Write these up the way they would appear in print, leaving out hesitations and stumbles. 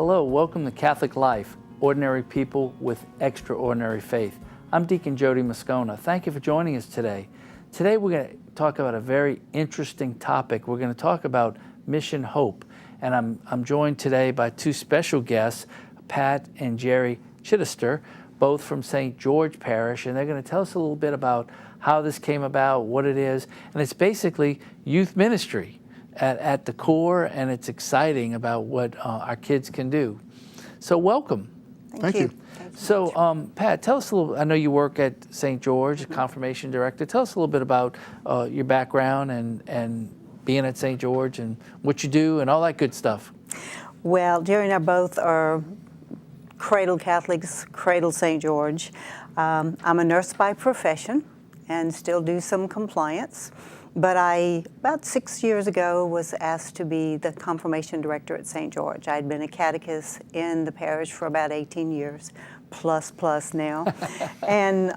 Hello, welcome to Catholic Life, ordinary people with extraordinary faith. I'm Deacon Jody Moscona. Thank you for joining us today. Today we're going to talk about a very interesting topic. We're going to talk about Mission Hope. And I'm joined today by two special guests, Pat and Jerry Chittister, both from St. George Parish, and they're going to tell us a little bit about how this came about, what it is, and it's basically youth ministry at the core, and it's exciting about what our kids can do. So welcome. Thank you. So Pat, tell us a little, I know you work at St. George, Confirmation Director. Tell us a little bit about your background and being at St. George and what you do and all that good stuff. Well, Jerry and I both are cradle Catholics, cradle St. George. I'm a nurse by profession and still do some compliance. But about 6 years ago, was asked to be the confirmation director at St. George. I'd been a catechist in the parish for about 18 years, plus now. And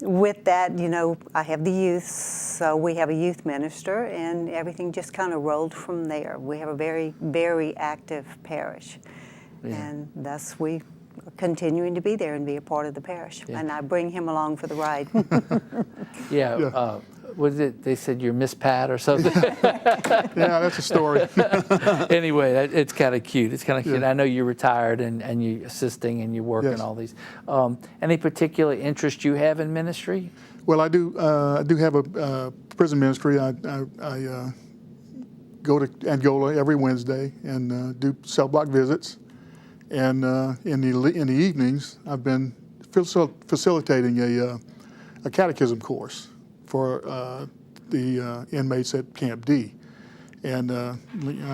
with that, you know, I have the youth, so we have a youth minister, and everything just kind of rolled from there. We have a very, very active parish. Yeah. And thus we are continuing to be there and be a part of the parish. Yeah. And I bring him along for the ride. Yeah. What is it? They said you're Miss Pat or something. Yeah, that's a story. Anyway, it's kind of cute. It's kind of cute. Yeah. I know you're retired and you're assisting and you're working all these. Any particular interest you have in ministry? Well, I do have a prison ministry. I go to Angola every Wednesday and do cell block visits. And in the evenings, I've been facilitating a catechism course for the inmates at Camp D. And I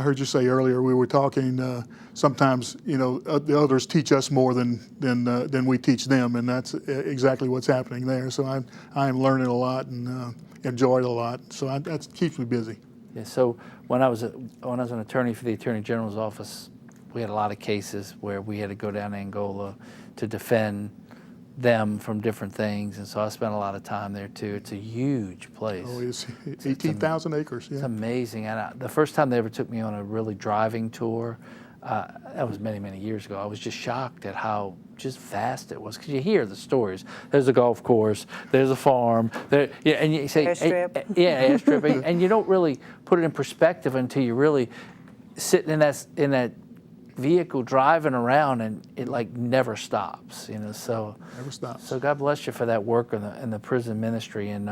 heard you say earlier, we were talking, sometimes, you know, the others teach us more than we teach them, and that's exactly what's happening there. So I'm learning a lot and enjoy it a lot, so that keeps me busy. Yeah, so when I was an attorney for the Attorney General's office, we had a lot of cases where we had to go down to Angola to defend them from different things, and so I spent a lot of time there too. It's a huge place. Oh, it's 18,000 acres. Yeah. It's amazing. And the first time they ever took me on a really driving tour, that was many years ago. I was just shocked at how just vast it was, because you hear the stories. There's a golf course, there's a farm, and you say, airstrip. Airstrip, and you don't really put it in perspective until you really sitting in that vehicle driving around, and it like never stops, you know. So never stops. So God bless you for that work in the prison ministry. And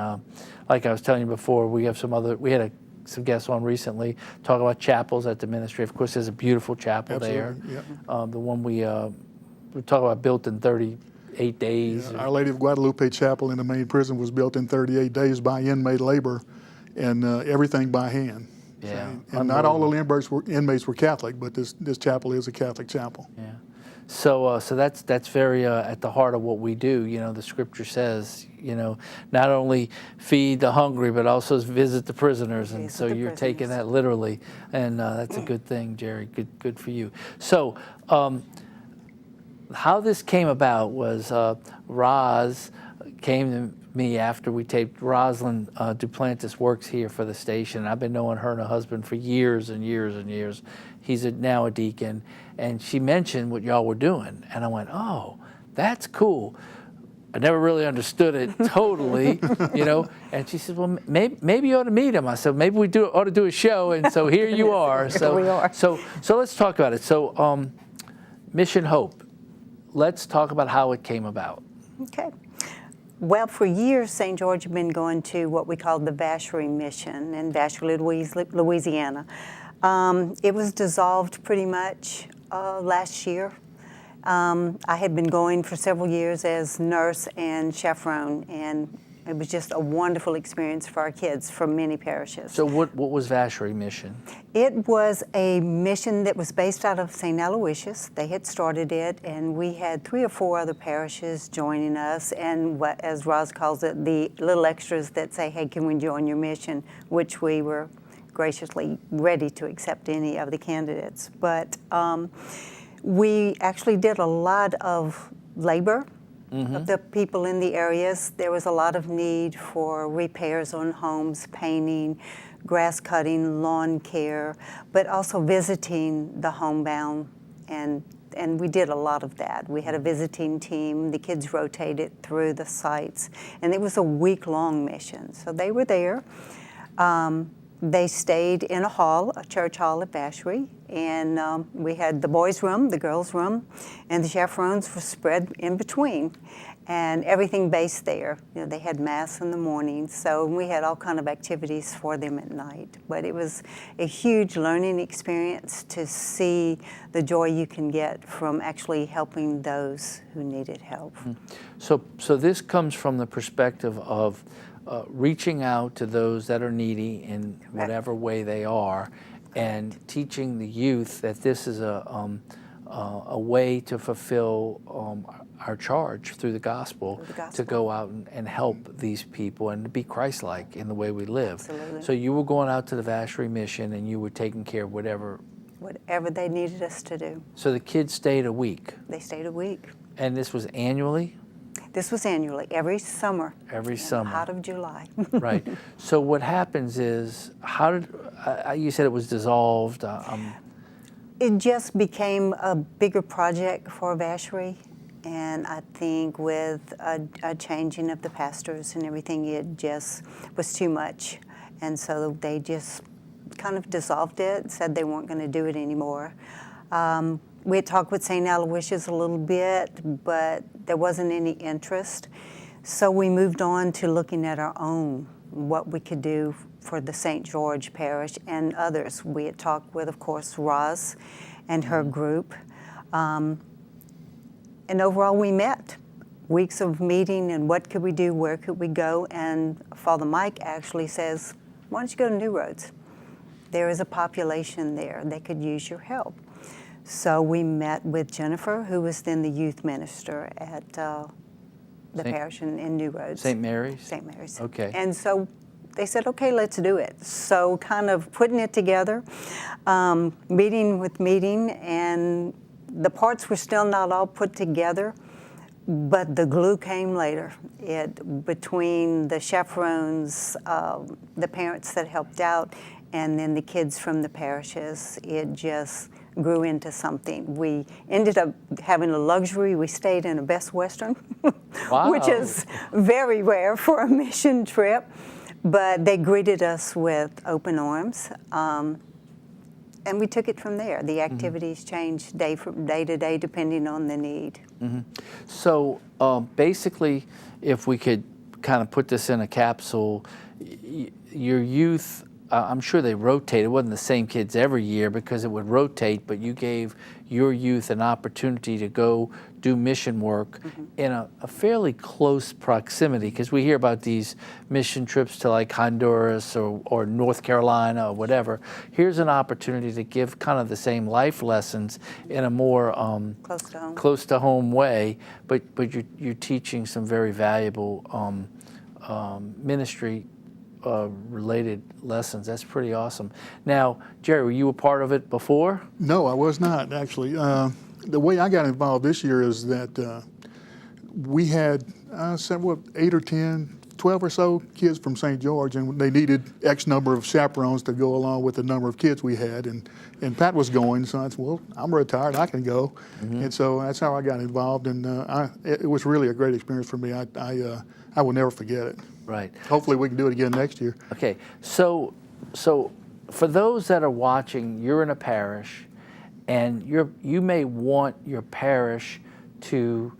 like I was telling you before, we had some guests on recently talk about chapels at the ministry. Of course, there's a beautiful chapel. Absolutely. There. Yep. The one we talk about built in 38 days. Yeah, Our Lady of Guadalupe Chapel in the main prison was built in 38 days by inmate labor, and everything by hand. Yeah, and not all the inmates were Catholic, but this chapel is a Catholic chapel. Yeah, so that's very at the heart of what we do. You know, the Scripture says, you know, not only feed the hungry, but also visit the prisoners, and so you're taking that literally, and that's a good thing, Jerry. Good for you. So, how this came about was Roz came to me after we taped. Rosalind Duplantis works here for the station. I've been knowing her and her husband for years and years and years. He's now a deacon, and she mentioned what y'all were doing, and I went, oh, that's cool. I never really understood it totally, you know. And she said, well, maybe you ought to meet him. I said, maybe we ought to do a show, and so here you are. So we are. So let's talk about it. So Mission Hope. Let's talk about how it came about. Okay. Well, for years, St. George had been going to what we called the Vacherie Mission in Vacherie, Louisiana. It was dissolved pretty much last year. I had been going for several years as nurse and chaperone, and it was just a wonderful experience for our kids from many parishes. So what was Vacherie Mission? It was a mission that was based out of St. Aloysius. They had started it, and we had 3 or 4 other parishes joining us, and what, as Roz calls it, the little extras that say, hey, can we join your mission, which we were graciously ready to accept any of the candidates. But we actually did a lot of labor of the people in the areas. There was a lot of need for repairs on homes, painting, grass cutting, lawn care, but also visiting the homebound And we did a lot of that. We had a visiting team. The kids rotated through the sites, and it was a week-long mission. So they were there. They stayed in a hall, a church hall at Vacherie, and we had the boys' room, the girls' room, and the chaperones were spread in between, and everything based there. You know, they had mass in the morning, so we had all kind of activities for them at night. But it was a huge learning experience to see the joy you can get from actually helping those who needed help. So this comes from the perspective of reaching out to those that are needy in whatever way they are, and teaching the youth that this is a way to fulfill our charge through the gospel, to go out and help these people and to be Christ-like in the way we live. Absolutely. So you were going out to the Vacherie mission, and you were taking care of whatever they needed us to do. So the kids stayed a week. They stayed a week. And this was annually? This was annually, every summer. Every summer. Out of July. Right. So what happens is, how did, you said it was dissolved. It just became a bigger project for Vacherie, and I think with a changing of the pastors and everything, it just was too much. And so they just kind of dissolved it, said they weren't going to do it anymore. We had talked with St. Aloysius a little bit, but there wasn't any interest. So we moved on to looking at our own, what we could do for the St. George Parish and others. We had talked with, of course, Roz and her group. And overall, we met. Weeks of meeting and what could we do, where could we go, and Father Mike actually says, why don't you go to New Roads? There is a population there that could use your help. So we met with Jennifer, who was then the youth minister at the parish in New Roads. St. Mary's? St. Mary's. Okay. And so they said, okay, let's do it. So kind of putting it together, meeting, and the parts were still not all put together, but the glue came later. Between the chaperones, the parents that helped out, and then the kids from the parishes, it just grew into something. We ended up having a luxury. We stayed in a Best Western, wow. which is very rare for a mission trip. But they greeted us with open arms, and we took it from there. The activities changed day to day depending on the need. So basically, if we could kind of put this in a capsule, your youth, I'm sure they rotated. It wasn't the same kids every year because it would rotate, but you gave your youth an opportunity to go do mission work in a fairly close proximity, because we hear about these mission trips to like Honduras or North Carolina or whatever. Here's an opportunity to give kind of the same life lessons in a more close to home way, but you're teaching some very valuable ministry related lessons. That's pretty awesome. Now, Jerry, were you a part of it before? No, I was not, actually. The way I got involved this year is that we had 8 or 10, 12 or so kids from St. George, and they needed X number of chaperones to go along with the number of kids we had. And Pat was going, so I said, well, I'm retired, I can go. And so that's how I got involved, and it was really a great experience for me. I will never forget it. Right. Hopefully we can do it again next year. Okay, so for those that are watching, you're in a parish, and you may want your parish to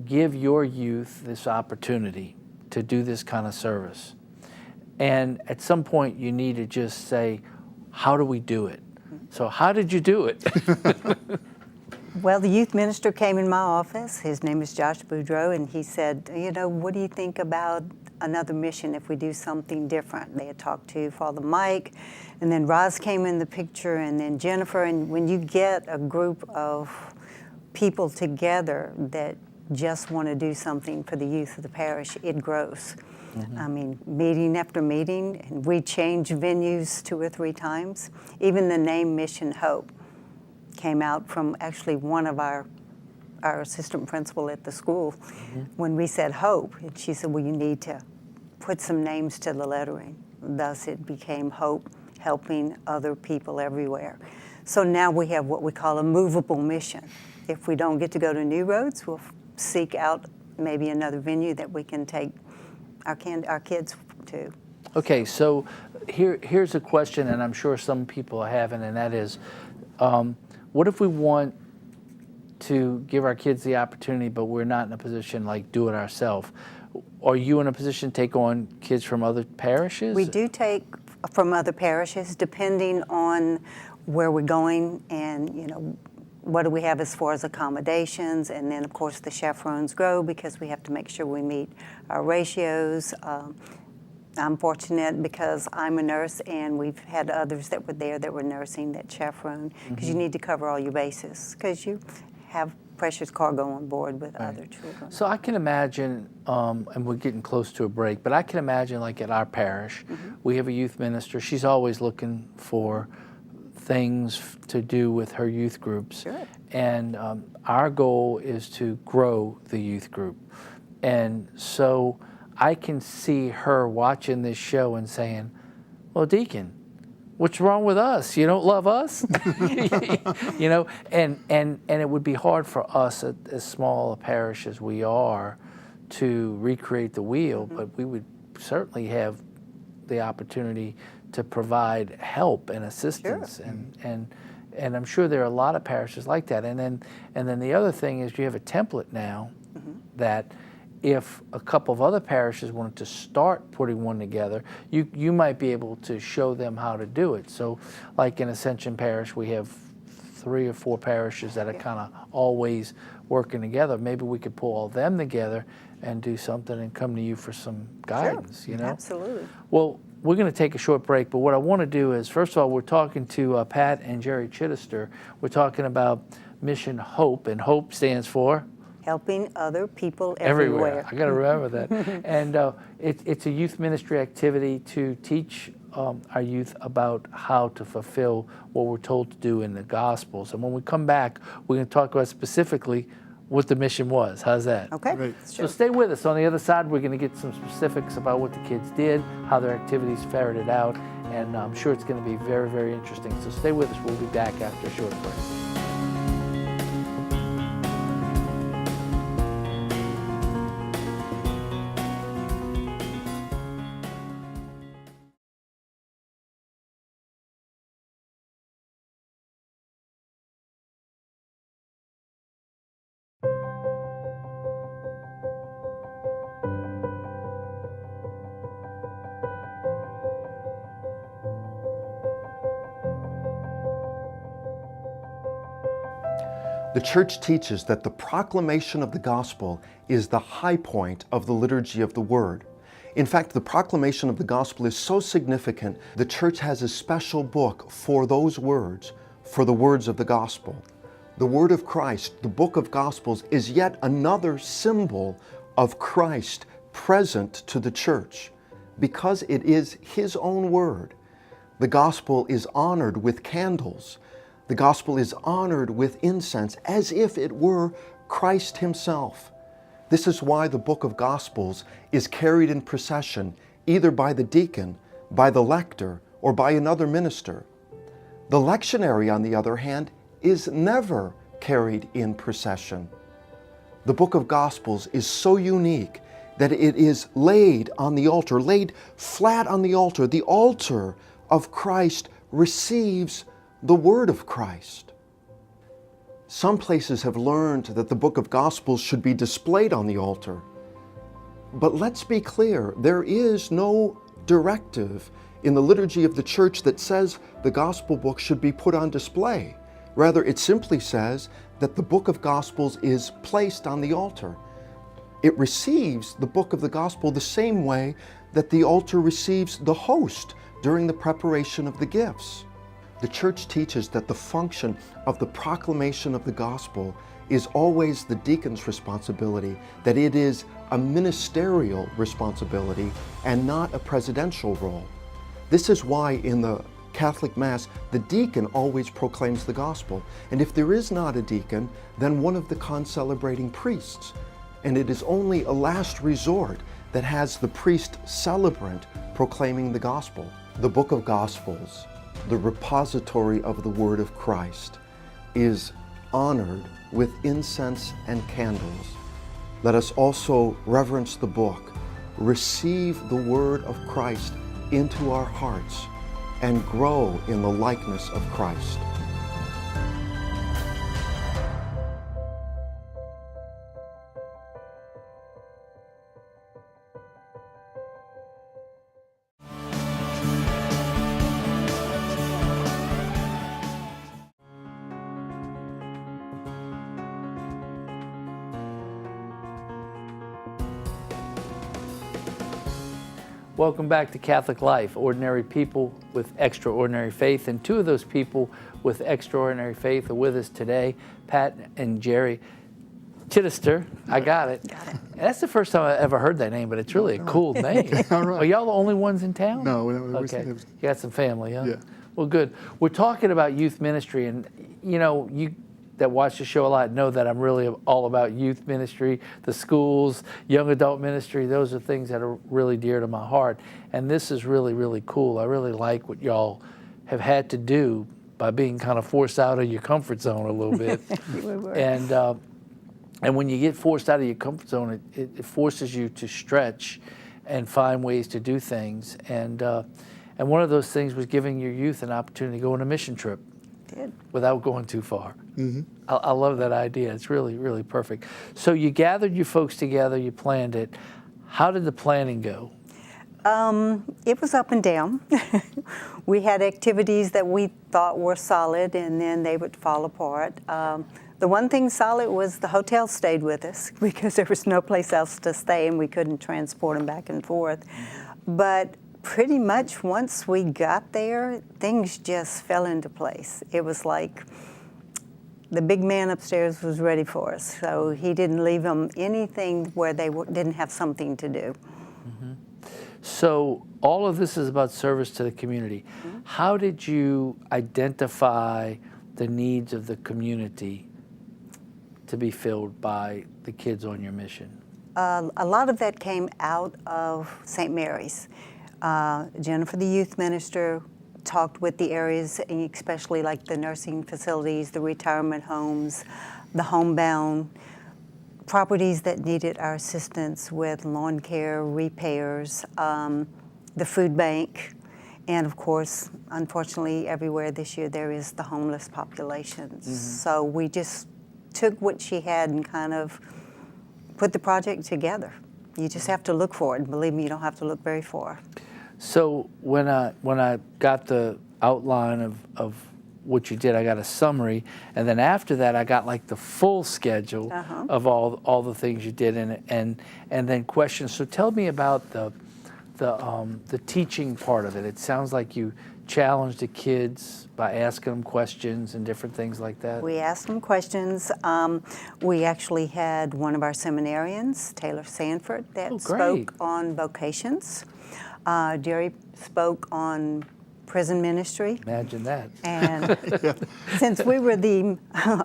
give your youth this opportunity to do this kind of service. And at some point you need to just say, how do we do it? So how did you do it? Well, the youth minister came in my office. His name is Josh Boudreau, and he said, what do you think about another mission if we do something different? They had talked to Father Mike, and then Roz came in the picture, and then Jennifer. And when you get a group of people together that just want to do something for the youth of the parish, it grows. I mean, meeting after meeting, and we changed venues 2 or 3 times. Even the name Mission Hope came out from actually one of our assistant principal at the school when we said hope. And she said, well, you need to put some names to the lettering. Thus it became Hope, helping other people everywhere. So now we have what we call a movable mission. If we don't get to go to New Roads, we'll seek out maybe another venue that we can take our kids to. Okay, so here's a question, and I'm sure some people are having, and that is, what if we want to give our kids the opportunity, but we're not in a position like do it ourselves? Are you in a position to take on kids from other parishes? We do take from other parishes, depending on where we're going, and what do we have as far as accommodations, and then of course the chaperones grow because we have to make sure we meet our ratios. I'm fortunate because I'm a nurse, and we've had others that were there that were nursing that chaperone, because you need to cover all your bases, because you have precious cargo on board with other children. So I can imagine, and we're getting close to a break, but I can imagine like at our parish, we have a youth minister. She's always looking for things to do with her youth groups. Sure. And our goal is to grow the youth group. And so I can see her watching this show and saying, well, Deacon, what's wrong with us? You don't love us? And it would be hard for us, at as small a parish as we are, to recreate the wheel, but we would certainly have the opportunity to provide help and assistance. Sure. And I'm sure there are a lot of parishes like that. And then the other thing is you have a template now that if a couple of other parishes wanted to start putting one together, you might be able to show them how to do it. So like in Ascension Parish, we have 3 or 4 parishes that are kind of always working together. Maybe we could pull all them together and do something and come to you for some guidance. Sure. Absolutely. Well, we're going to take a short break, but what I want to do is, first of all, we're talking to Pat and Jerry Chittister. We're talking about Mission Hope, and HOPE stands for? Helping other people everywhere. I got to remember that. And it's a youth ministry activity to teach our youth about how to fulfill what we're told to do in the Gospels. And when we come back, we're going to talk about specifically what the mission was. How's that? Okay. Great. So stay with us. On the other side, we're going to get some specifics about what the kids did, how their activities ferreted out, and I'm sure it's going to be very, very interesting. So stay with us. We'll be back after a short break. The Church teaches that the proclamation of the gospel is the high point of the liturgy of the Word. In fact, the proclamation of the gospel is so significant, the Church has a special book for those words, for the words of the gospel. The Word of Christ, the book of Gospels, is yet another symbol of Christ present to the Church. Because it is His own Word, the gospel is honored with candles. The gospel is honored with incense as if it were Christ Himself. This is why the book of Gospels is carried in procession either by the deacon, by the lector, or by another minister. The lectionary, on the other hand, is never carried in procession. The book of Gospels is so unique that it is laid on the altar, laid flat on the altar. The altar of Christ receives the Word of Christ. Some places have learned that the book of Gospels should be displayed on the altar. But let's be clear, there is no directive in the liturgy of the Church that says the Gospel book should be put on display. Rather, it simply says that the book of Gospels is placed on the altar. It receives the book of the Gospel the same way that the altar receives the host during the preparation of the gifts. The Church teaches that the function of the proclamation of the gospel is always the deacon's responsibility, that it is a ministerial responsibility and not a presidential role. This is why in the Catholic Mass, the deacon always proclaims the gospel. And if there is not a deacon, then one of the concelebrating priests. And it is only a last resort that has the priest celebrant proclaiming the gospel. The book of Gospels the repository of the Word of Christ, is honored with incense and candles, let us also reverence the book, receive the Word of Christ into our hearts, and grow in the likeness of Christ. Welcome back to Catholic Life, ordinary people with extraordinary faith. And two of those people with extraordinary faith are with us today, Pat and Jerry Chittister. I got it. Got it. That's the first time I ever heard that name, but it's really a cool name. All right. Are y'all the only ones in town? No, Okay. You got some family, huh? Yeah. Well, good. We're talking about youth ministry, and you know, you that watch the show a lot know that I'm really all about youth ministry, the schools, young adult ministry. Those are things that are really dear to my heart. And this is really, really cool. I really like what y'all have had to do by being kind of forced out of your comfort zone a little bit. We were. And when you get forced out of your comfort zone, it forces you to stretch and find ways to do things. And one of those things was giving your youth an opportunity to go on a mission trip. Did. Without going too far. Mm-hmm. I love that idea. It's really, really perfect. So you gathered your folks together, you planned it. How did the planning go? It was up and down. We had activities that we thought were solid, and then they would fall apart. The one thing solid was the hotel stayed with us because there was no place else to stay, and we couldn't transport them back and forth. But pretty much once we got there, things just fell into place. It was like the big man upstairs was ready for us, so he didn't leave them anything where they didn't have something to do. Mm-hmm. So all of this is about service to the community. Mm-hmm. How did you identify the needs of the community to be filled by the kids on your mission? A lot of that came out of St. Mary's. Jennifer, the youth minister, talked with the areas, especially like the nursing facilities, the retirement homes, the homebound, properties that needed our assistance with lawn care, repairs, the food bank, and of course, unfortunately, everywhere this year there is the homeless population. Mm-hmm. So we just took what she had and kind of put the project together. You just have to look for it, and believe me, you don't have to look very far. So when I got the outline of what you did, I got a summary, and then after that, I got like the full schedule of all the things you did, and then questions. So tell me about the teaching part of it. It sounds like you challenged the kids by asking them questions and different things like that. We asked them questions. We actually had one of our seminarians, Taylor Sanford, that spoke on vocations. Jerry spoke on prison ministry. Imagine that. And since we were the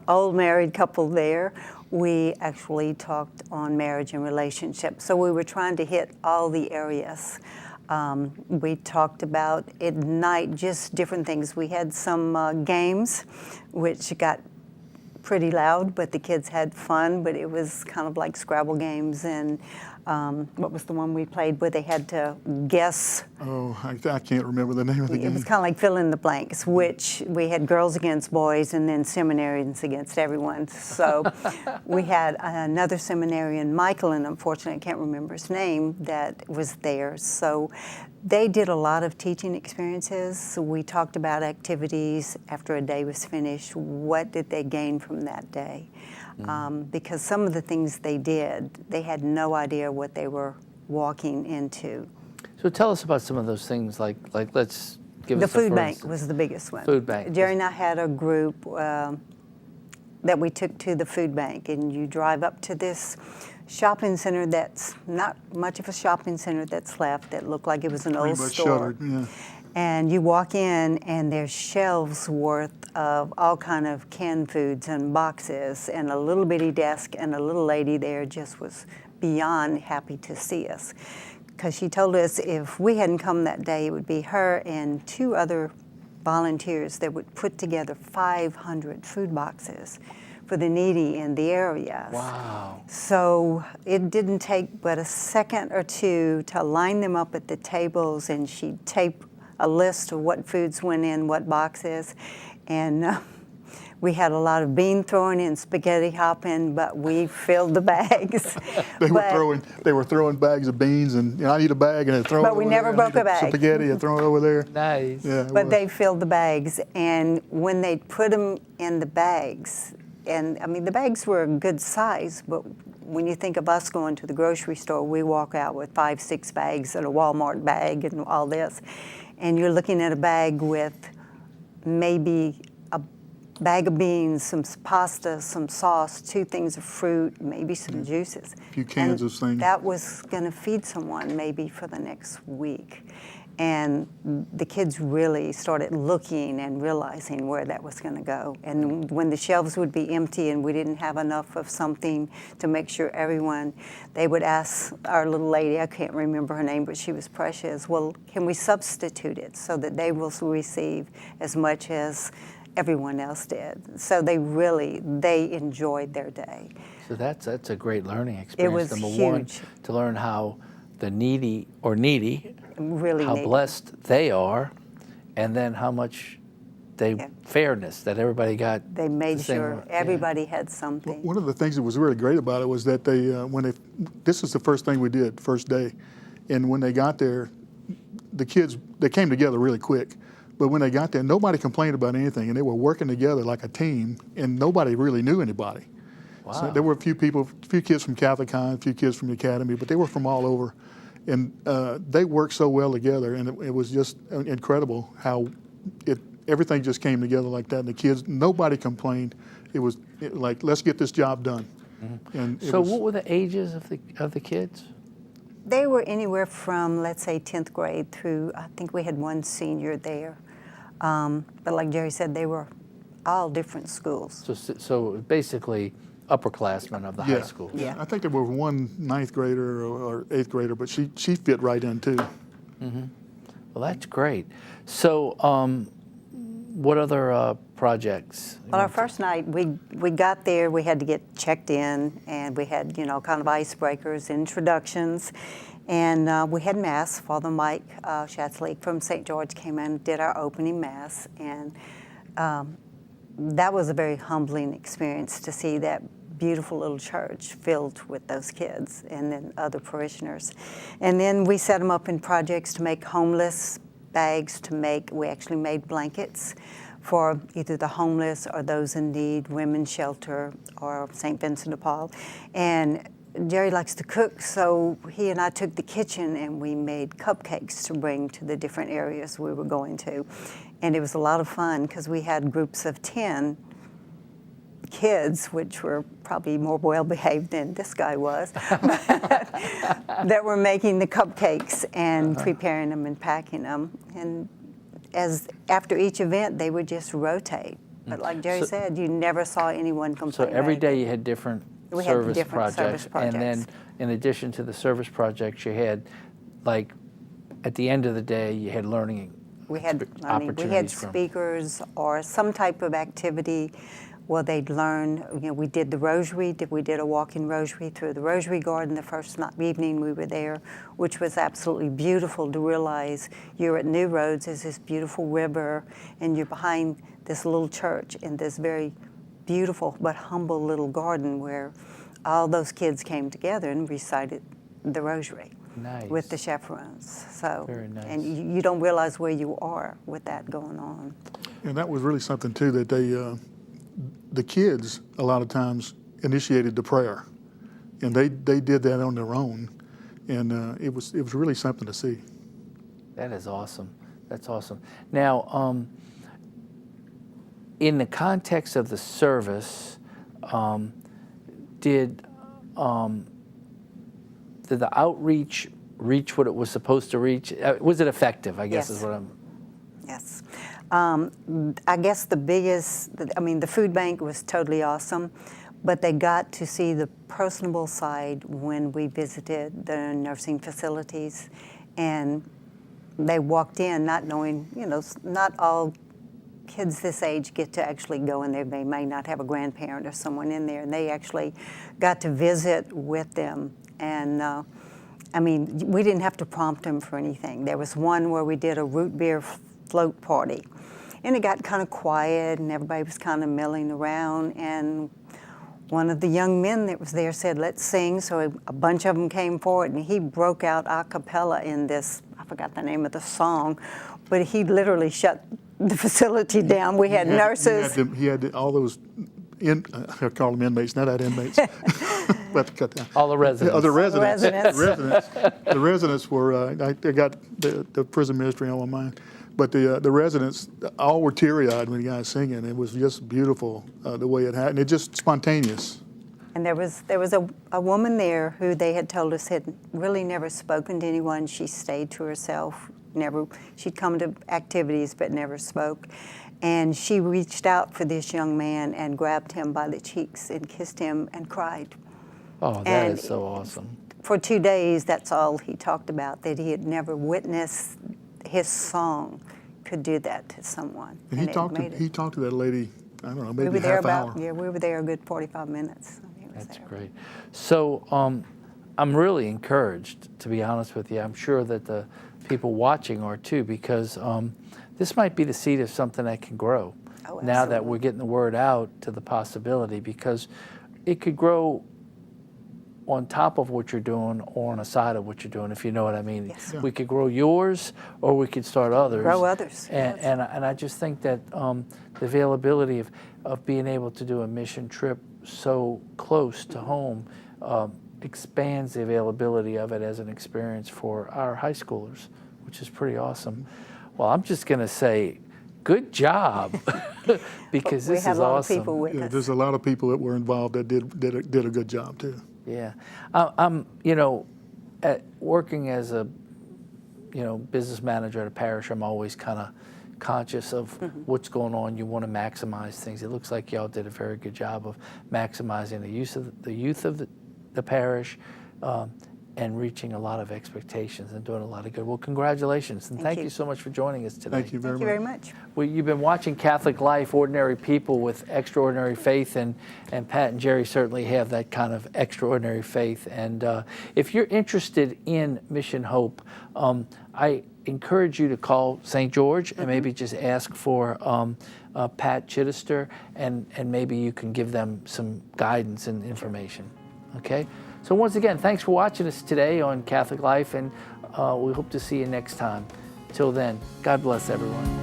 old married couple there, we actually talked on marriage and relationships. So we were trying to hit all the areas. We talked about at night just different things. We had some games, which got pretty loud, but the kids had fun. But it was kind of like Scrabble games, and what was the one we played where they had to guess? Oh, I can't remember the name of the game. It was kind of like fill in the blanks, which we had girls against boys and then seminarians against everyone. So we had another seminarian, Michael, and unfortunately I can't remember his name, that was there. So they did a lot of teaching experiences. So we talked about activities after a day was finished. What did they gain from that day? Because some of the things they did, they had no idea what they were walking into. So tell us about some of those things, like let's give the us food bank was the biggest one. Food bank. Jerry and I had a group that we took to the food bank, and you drive up to this shopping center that's not much of a shopping center that's left, that looked like it was an old store. Shuttered, yeah. And you walk in, and there's shelves worth of all kind of canned foods and boxes, and a little bitty desk, and a little lady there just was beyond happy to see us. Because she told us if we hadn't come that day, it would be her and two other volunteers that would put together 500 food boxes for the needy in the areas. Wow. So it didn't take but a second or two to line them up at the tables, and she'd tape a list of what foods went in what boxes. And we had a lot of bean throwing and spaghetti hopping, but we filled the bags. They were throwing bags of beans, and I need a bag, and they're throwing. But we never broke a bag. Spaghetti, and throw it over there. Nice. Yeah, But they filled the bags, and when they put them in the bags, and I mean the bags were a good size, but when you think of us going to the grocery store, we walk out with 5, 6 bags and a Walmart bag and all this, and you're looking at a bag with maybe a bag of beans, some pasta, some sauce, 2 things of fruit, maybe some juices. A few cans of things. That was going to feed someone maybe for the next week. And the kids really started looking and realizing where that was going to go. And when the shelves would be empty and we didn't have enough of something to make sure everyone, they would ask our little lady, I can't remember her name, but she was precious, well, can we substitute it so that they will receive as much as everyone else did? So they enjoyed their day. So that's a great learning experience. It was Number one, huge. to learn how the needy, Really how neat. blessed they are, and then how much fairness that everybody got. They made the same sure amount. everybody had something. One of the things that was really great about it was that this is the first thing we did, first day, and when they got there, the kids, they came together really quick. But when they got there, nobody complained about anything, and they were working together like a team, and nobody really knew anybody. Wow. So there were a few kids from Catholic High, a few kids from the academy, but they were from all over. And they worked so well together, and it was just incredible how everything just came together like that. And the kids, nobody complained. It was like, let's get this job done. Mm-hmm. And So what were the ages of the kids? They were anywhere from, let's say, 10th grade through, I think we had one senior there. But like Jerry said, they were all different schools. So basically upperclassmen of the high school. Yeah. I think there was one 9th grader or 8th grader, but she fit right in too. Mm-hmm. Well, that's great. So what other projects? Well, our first night, we got there, we had to get checked in, and we had, kind of icebreakers, introductions, and we had Mass. Father Mike Schatzley from St. George came in and did our opening Mass, and that was a very humbling experience to see that beautiful little church filled with those kids and then other parishioners. And then we set them up in projects to make homeless bags, we actually made blankets for either the homeless or those in need, women's shelter or St. Vincent de Paul. And Jerry likes to cook, so he and I took the kitchen and we made cupcakes to bring to the different areas we were going to. And it was a lot of fun because we had groups of 10 kids, which were probably more well-behaved than this guy was, that were making the cupcakes and preparing them and packing them. And after each event, they would just rotate. But like Jerry said, you never saw anyone complain. So every day you had different service different projects, service projects. and then in addition to the service projects, you had, like, at the end of the day, you had learning. We had opportunities from speakers or some type of activity where they'd learn. We did the rosary. We did a walking rosary through the Rosary Garden the first evening we were there, which was absolutely beautiful to realize you're at New Roads, there's this beautiful river, and you're behind this little church in this very beautiful but humble little garden where all those kids came together and recited the rosary. Nice. With the chaperones. So, very nice. And you don't realize where you are with that going on. And that was really something too, that the kids a lot of times initiated the prayer, and they did that on their own, and it was really something to see. That is awesome. That's awesome. Now, in the context of the service, did the outreach reach what it was supposed to reach? Was it effective, I guess, Yes. is what I'm... Yes. I guess the food bank was totally awesome, but they got to see the personable side when we visited the nursing facilities, and they walked in not knowing, not all kids this age get to actually go in there. They may not have a grandparent or someone in there, and they actually got to visit with them. And I mean, we didn't have to prompt them for anything. There was one where we did a root beer float party, and it got kind of quiet, and everybody was kind of milling around, and one of the young men that was there said, let's sing, so a bunch of them came forward, and he broke out a cappella in this, I forgot the name of the song, but he literally shut the facility down. We had nurses. He had all those, I call them inmates, not that inmates. We'll have to cut that. All the residents. The residents. residents. The residents were, I got the prison ministry on my mind, but the residents all were teary-eyed when the guy was singing. It was just beautiful the way it happened. It just spontaneous. And there was a woman there who they had told us had really never spoken to anyone. She stayed to herself. She'd come to activities but never spoke. And she reached out for this young man and grabbed him by the cheeks and kissed him and cried. Oh, that is so awesome. For 2 days, that's all he talked about, that he had never witnessed his song could do that to someone. And he talked to that lady, I don't know, maybe we were there half hour. Yeah, we were there a good 45 minutes. That's great. So I'm really encouraged, to be honest with you. I'm sure that the people watching are too, because this might be the seed of something that can grow. Oh, now that we're getting the word out to the possibility, because it could grow on top of what you're doing or on the side of what you're doing, if you know what I mean. Yes. Yeah. We could grow yours, or we could start others. Grow others. And I just think that the availability of being able to do a mission trip so close to home expands the availability of it as an experience for our high schoolers, which is pretty awesome. Well, I'm just going to say, good job, because we this had is a lot awesome. of people with Yeah, us. there's a lot of people that were involved that did a good job too. Yeah, I'm working as a business manager at a parish. I'm always kind of conscious of what's going on. You want to maximize things. It looks like y'all did a very good job of maximizing the youth of the parish and reaching a lot of expectations and doing a lot of good. Well, congratulations, and thank you so much for joining us today. Thank you very Thank you much. very much. Well, you've been watching Catholic Life, ordinary people with extraordinary faith, and Pat and Jerry certainly have that kind of extraordinary faith. And if you're interested in Mission Hope, I encourage you to call St. George and maybe just ask for Pat Chittister, and maybe you can give them some guidance and information. Okay? So once again, thanks for watching us today on Catholic Life, and we hope to see you next time. Till then, God bless everyone.